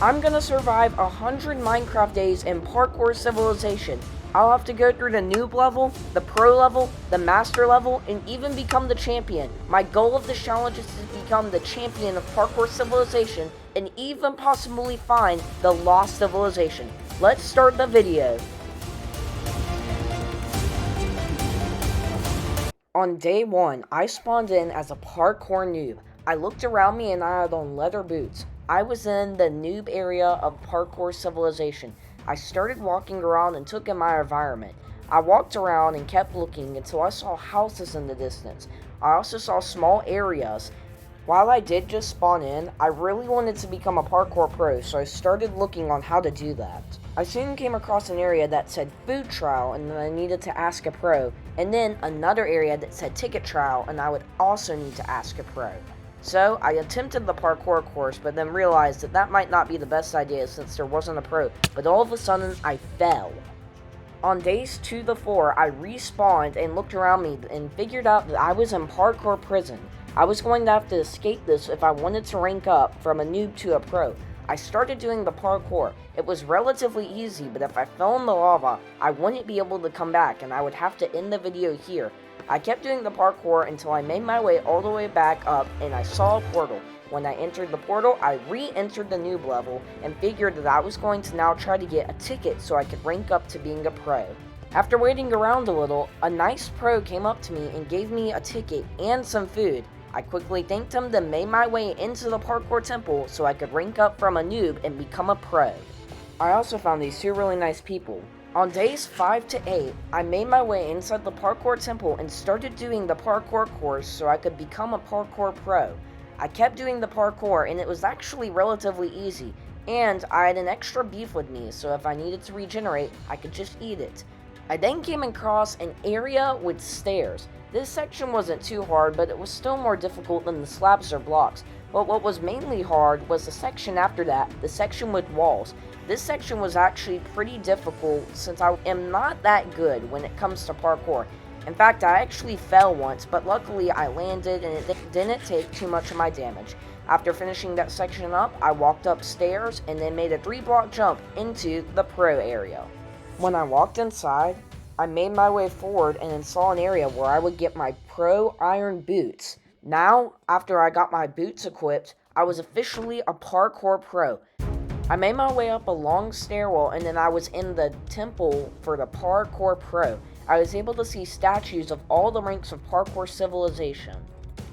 I'm gonna survive 100 Minecraft days in Parkour Civilization. I'll have to go through the noob level, the pro level, the master level, and even become the champion. My goal of this challenge is to become the champion of Parkour Civilization and even possibly find the lost civilization. Let's start the video. On day 1, I spawned in as a parkour noob. I looked around me and I had on leather boots. I was in the noob area of Parkour Civilization. I started walking around and took in my environment. I walked around and kept looking until I saw houses in the distance. I also saw small areas. While I did just spawn in, I really wanted to become a parkour pro, so I started looking on how to do that. I soon came across an area that said food trial and that I needed to ask a pro, and then another area that said ticket trial and I would also need to ask a pro. So I attempted the parkour course, but then realized that that might not be the best idea since there wasn't a pro, but all of a sudden I fell. On days 2 to 4, I respawned and looked around me and figured out that I was in parkour prison. I was going to have to escape this if I wanted to rank up from a noob to a pro. I started doing the parkour. It was relatively easy, but if I fell in the lava, I wouldn't be able to come back and I would have to end the video here. I kept doing the parkour until I made my way all the way back up and I saw a portal. When I entered the portal, I re-entered the noob level and figured that I was going to now try to get a ticket so I could rank up to being a pro. After waiting around a little, a nice pro came up to me and gave me a ticket and some food. I quickly thanked him, then made my way into the parkour temple so I could rank up from a noob and become a pro. I also found these two really nice people. On days 5 to 8, I made my way inside the parkour temple and started doing the parkour course so I could become a parkour pro. I kept doing the parkour and it was actually relatively easy, and I had an extra beef with me, so if I needed to regenerate, I could just eat it. I then came across an area with stairs. This section wasn't too hard, but it was still more difficult than the slabs or blocks. But what was mainly hard was the section after that, the section with walls. This section was actually pretty difficult since I am not that good when it comes to parkour. In fact, I actually fell once, but luckily I landed and it didn't take too much of my damage. After finishing that section up, I walked upstairs and then made a 3-block jump into the pro area. When I walked inside, I made my way forward and then saw an area where I would get my pro iron boots. Now, after I got my boots equipped, I was officially a parkour pro. I made my way up a long stairwell and then I was in the temple for the parkour pro. I was able to see statues of all the ranks of Parkour Civilization.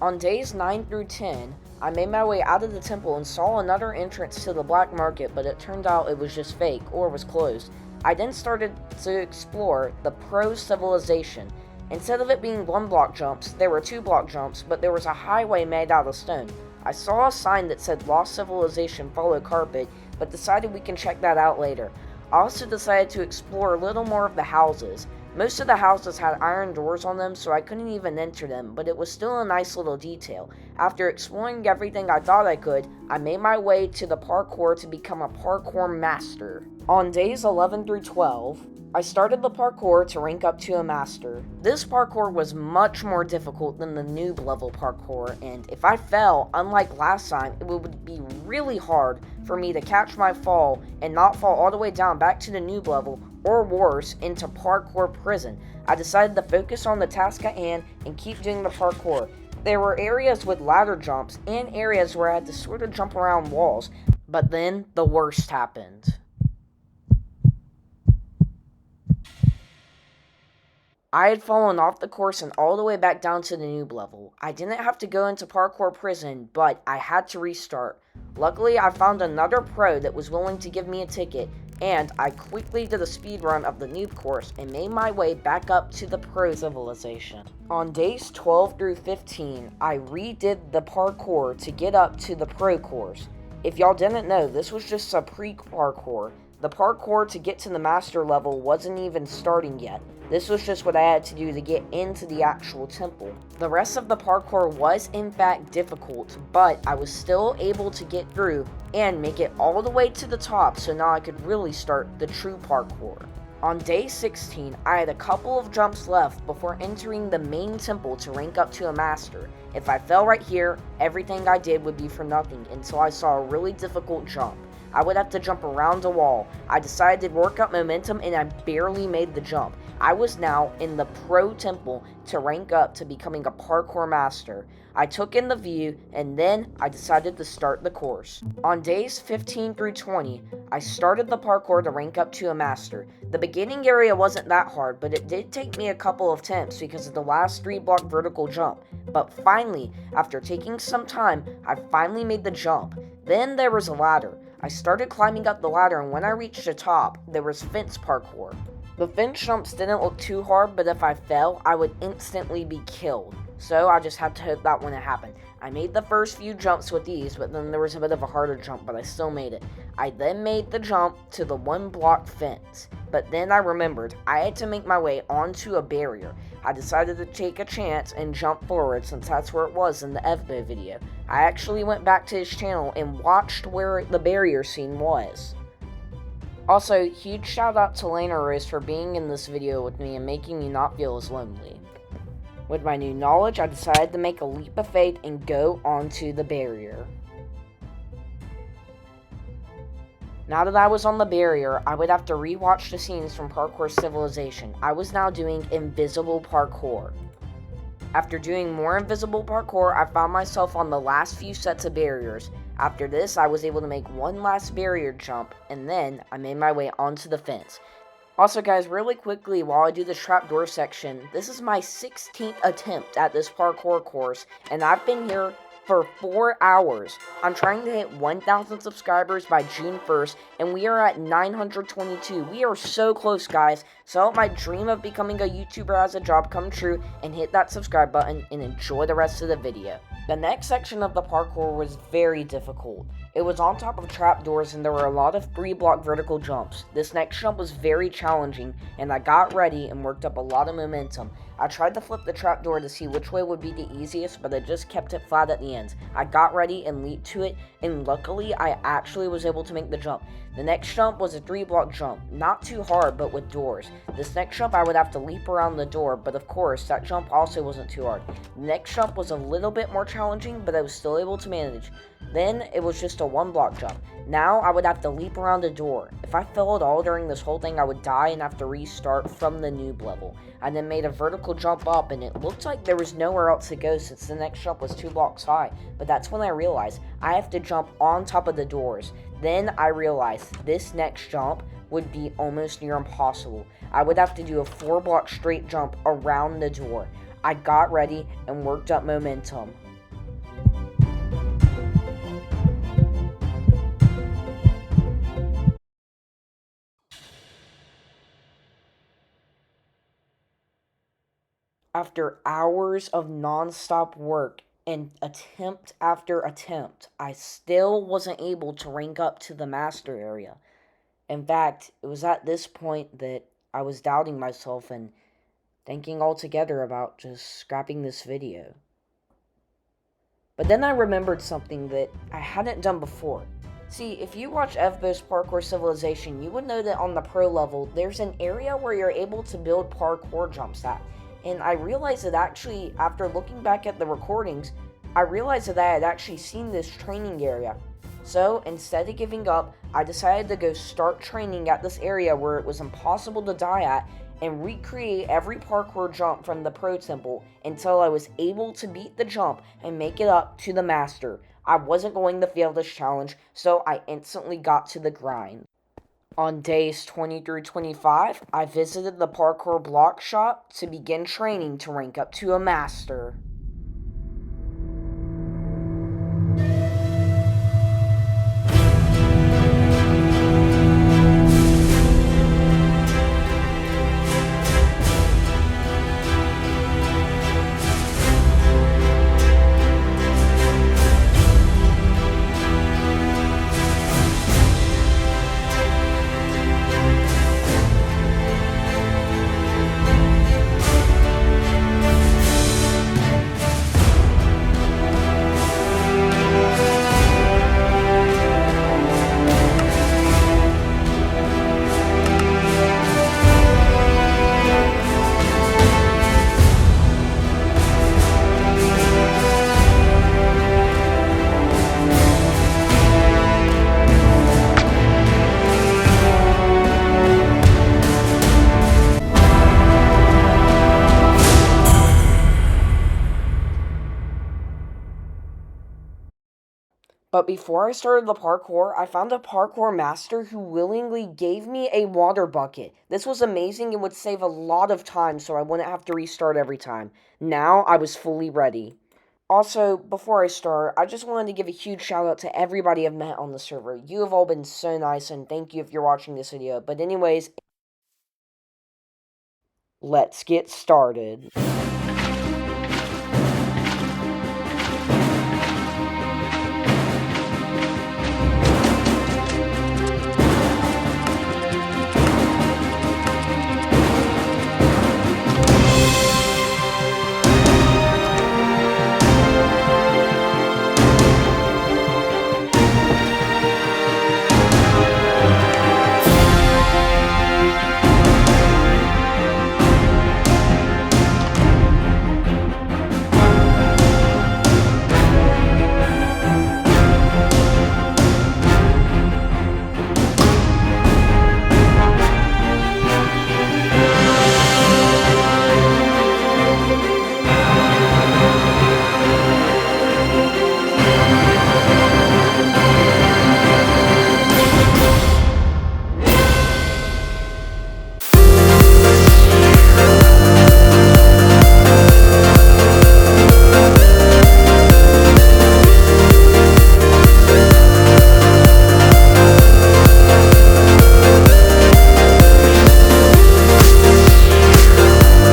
On days 9 through 10, I made my way out of the temple and saw another entrance to the black market, but it turned out it was just fake or was closed. I then started to explore the Pro Civilization. Instead of it being 1-block jumps, there were 2-block jumps, but there was a highway made out of stone. I saw a sign that said Lost Civilization Follow Carpet, but decided we can check that out later. I also decided to explore a little more of the houses. Most of the houses had iron doors on them, so I couldn't even enter them, but it was still a nice little detail. After exploring everything I thought I could, I made my way to the parkour to become a parkour master. On days 11 through 12, I started the parkour to rank up to a master. This parkour was much more difficult than the noob level parkour, and if I fell, unlike last time, it would be really hard for me to catch my fall and not fall all the way down back to the noob level, or worse, into parkour prison. I decided to focus on the task at hand and keep doing the parkour. There were areas with ladder jumps and areas where I had to sort of jump around walls, but then the worst happened. I had fallen off the course and all the way back down to the noob level. I didn't have to go into parkour prison, but I had to restart. Luckily, I found another pro that was willing to give me a ticket, and I quickly did a speedrun of the noob course and made my way back up to the pro civilization. On days 12 through 15, I redid the parkour to get up to the pro course. If y'all didn't know, this was just a pre-parkour. The parkour to get to the master level wasn't even starting yet. This was just what I had to do to get into the actual temple. The rest of the parkour was in fact difficult, but I was still able to get through and make it all the way to the top, so now I could really start the true parkour. On day 16, I had a couple of jumps left before entering the main temple to rank up to a master. If I fell right here, everything I did would be for nothing until I saw a really difficult jump. I would have to jump around a wall. I decided to work up momentum and I barely made the jump. I was now in the pro temple to rank up to becoming a parkour master. I took in the view and then I decided to start the course. On days 15 through 20, I started the parkour to rank up to a master. The beginning area wasn't that hard, but it did take me a couple of attempts because of the last 3-block vertical jump. But finally, after taking some time, I finally made the jump. Then there was a ladder. I started climbing up the ladder, and when I reached the top, there was fence parkour. The fence jumps didn't look too hard, but if I fell, I would instantly be killed. So I just had to hope that wouldn't happen. I made the first few jumps with these, but then there was a bit of a harder jump, but I still made it. I then made the jump to the 1-block fence, but then I remembered I had to make my way onto a barrier. I decided to take a chance and jump forward since that's where it was in the Evbo video. I actually went back to his channel and watched where the barrier scene was. Also, huge shout out to Lena Rose for being in this video with me and making me not feel as lonely. With my new knowledge, I decided to make a leap of faith and go onto the barrier. Now that I was on the barrier, I would have to rewatch the scenes from Parkour Civilization. I was now doing invisible parkour. After doing more invisible parkour, I found myself on the last few sets of barriers. After this, I was able to make one last barrier jump, and then I made my way onto the fence. Also guys, really quickly while I do the trapdoor section, this is my 16th attempt at this parkour course, and I've been here for 4 hours. I'm trying to hit 1,000 subscribers by June 1st, and we are at 922. We are so close, guys. So I hope my dream of becoming a YouTuber as a job come true, and hit that subscribe button, and enjoy the rest of the video. The next section of the parkour was very difficult. It was on top of trapdoors and there were a lot of 3-block vertical jumps. This next jump was very challenging and I got ready and worked up a lot of momentum. I tried to flip the trapdoor to see which way would be the easiest, but I just kept it flat at the end. I got ready and leaped to it, and luckily I actually was able to make the jump. The next jump was a 3-block jump, not too hard but with doors. This next jump I would have to leap around the door, but of course that jump also wasn't too hard. The next jump was a little bit more challenging, but I was still able to manage. Then it was just a 1-block jump. Now I would have to leap around a door. If I fell at all during this whole thing, I would die and have to restart from the noob level. I then made a vertical jump up and it looked like there was nowhere else to go since the next jump was 2 blocks high. But that's when I realized I have to jump on top of the doors. Then I realized this next jump would be almost near impossible. I would have to do a 4-block straight jump around the door. I got ready and worked up momentum. After hours of non-stop work and attempt after attempt, I still wasn't able to rank up to the master area. In fact, it was at this point that I was doubting myself and thinking altogether about just scrapping this video. But then I remembered something that I hadn't done before. See, if you watch Evbo's Parkour Civilization, you would know that on the pro level, there's an area where you're able to build parkour jumps at. And I realized that actually, after looking back at the recordings, I realized that I had actually seen this training area. So, instead of giving up, I decided to go start training at this area where it was impossible to die at, and recreate every parkour jump from the pro temple until I was able to beat the jump and make it up to the master. I wasn't going to fail this challenge, so I instantly got to the grind. On days 20 through 25, I visited the parkour block shop to begin training to rank up to a master. But before I started the parkour, I found a parkour master who willingly gave me a water bucket. This was amazing and would save a lot of time so I wouldn't have to restart every time. Now I was fully ready. Also, before I start, I just wanted to give a huge shout out to everybody I've met on the server. You have all been so nice, and thank you if you're watching this video. But anyways, let's get started.